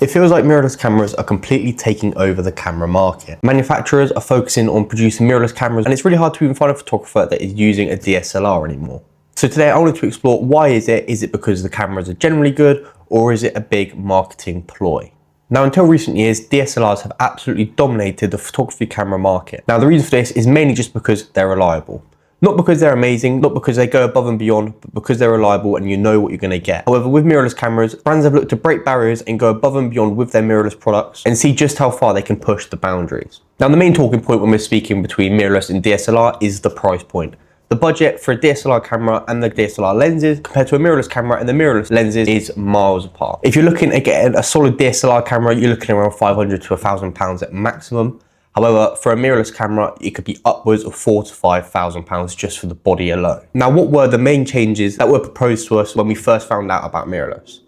It feels like mirrorless cameras are completely taking over the camera market. Manufacturers are focusing on producing mirrorless cameras, and it's really hard to even find a photographer that is using a DSLR anymore. So today I wanted to explore, why is it? Is it because the cameras are generally good, or is it a big marketing ploy? Now, until recent years, DSLRs have absolutely dominated the photography camera market. Now, the reason for this is mainly just because they're reliable. Not because they're amazing, not because they go above and beyond, but because they're reliable and you know what you're going to get. However, with mirrorless cameras, brands have looked to break barriers and go above and beyond with their mirrorless products and see just how far they can push the boundaries. Now, the main talking point when we're speaking between mirrorless and DSLR is the price point. The budget for a DSLR camera and the DSLR lenses compared to a mirrorless camera and the mirrorless lenses is miles apart. If you're looking at getting a solid DSLR camera, you're looking around £500 to £1,000 at maximum. However, for a mirrorless camera, it could be upwards of £4,000 to £5,000 just for the body alone. Now, what were the main changes that were proposed to us when we first found out about mirrorless?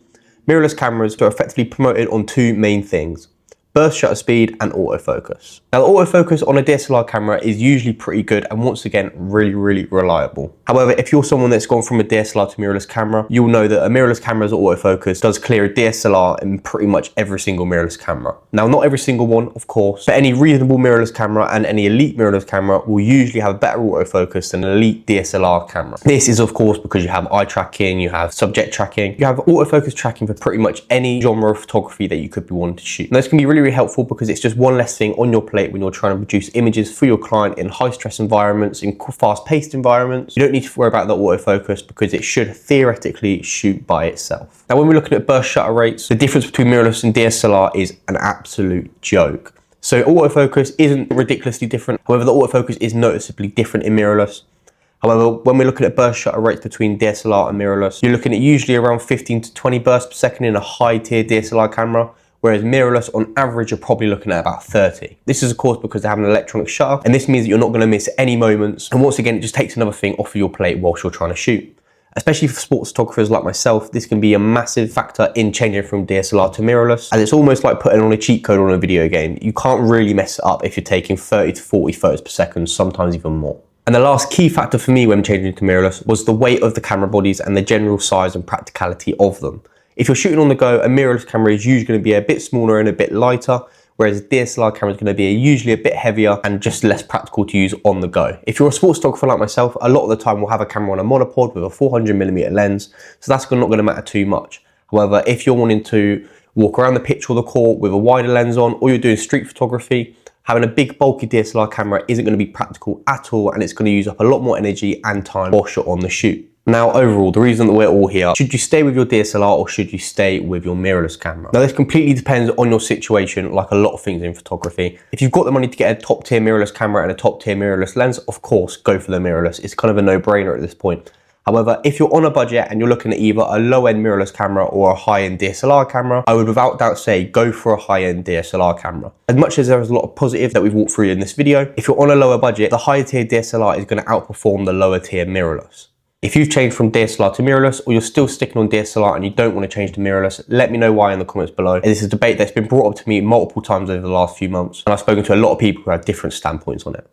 Mirrorless cameras are effectively promoted on two main things: burst shutter speed and autofocus. Now, the autofocus on a DSLR camera is usually pretty good and once again, really reliable. However, if you're someone that's gone from a DSLR to mirrorless camera, you'll know that a mirrorless camera's autofocus does clear a DSLR in pretty much every single mirrorless camera. Now, not every single one, of course, but any reasonable mirrorless camera and any elite mirrorless camera will usually have better autofocus than an elite DSLR camera. This is, of course, because you have eye tracking, you have subject tracking, you have autofocus tracking for pretty much any genre of photography that you could be wanting to shoot. Now, this can be really helpful because it's just one less thing on your plate when you're trying to produce images for your client in high stress environments, in fast paced environments. You don't need to worry about the autofocus because it should theoretically shoot by itself. Now, when we're looking at burst shutter rates, the difference between mirrorless and DSLR is an absolute joke. So autofocus isn't ridiculously different. However, the autofocus is noticeably different in mirrorless. However, when we're looking at burst shutter rates between DSLR and mirrorless, you're looking at usually around 15 to 20 bursts per second in a high tier DSLR camera, whereas mirrorless on average you're probably looking at about 30. This is of course because they have an electronic shutter, and this means that you're not going to miss any moments, and once again it just takes another thing off of your plate whilst you're trying to shoot. Especially for sports photographers like myself, this can be a massive factor in changing from DSLR to mirrorless, and it's almost like putting on a cheat code on a video game. You can't really mess it up if you're taking 30 to 40 photos per second, sometimes even more. And the last key factor for me when changing to mirrorless was the weight of the camera bodies and the general size and practicality of them. If you're shooting on the go, a mirrorless camera is usually going to be a bit smaller and a bit lighter, whereas a DSLR camera is going to be usually a bit heavier and just less practical to use on the go. If you're a sports photographer like myself, a lot of the time we'll have a camera on a monopod with a 400mm lens, so that's not going to matter too much. However, if you're wanting to walk around the pitch or the court with a wider lens on, or you're doing street photography, having a big bulky DSLR camera isn't going to be practical at all, and it's going to use up a lot more energy and time whilst you're on the shoot. Now, overall, the reason that we're all here, should you stay with your DSLR or should you stay with your mirrorless camera? Now, this completely depends on your situation, like a lot of things in photography. If you've got the money to get a top tier mirrorless camera and a top tier mirrorless lens, of course, go for the mirrorless. It's kind of a no-brainer at this point. However, if you're on a budget and you're looking at either a low-end mirrorless camera or a high-end DSLR camera, I would without doubt say go for a high-end DSLR camera. As much as there is a lot of positive that we've walked through in this video, if you're on a lower budget, the higher tier DSLR is going to outperform the lower tier mirrorless. If you've changed from DSLR to mirrorless, or you're still sticking on DSLR and you don't want to change to mirrorless, let me know why in the comments below. This is a debate that's been brought up to me multiple times over the last few months, and I've spoken to a lot of people who have different standpoints on it.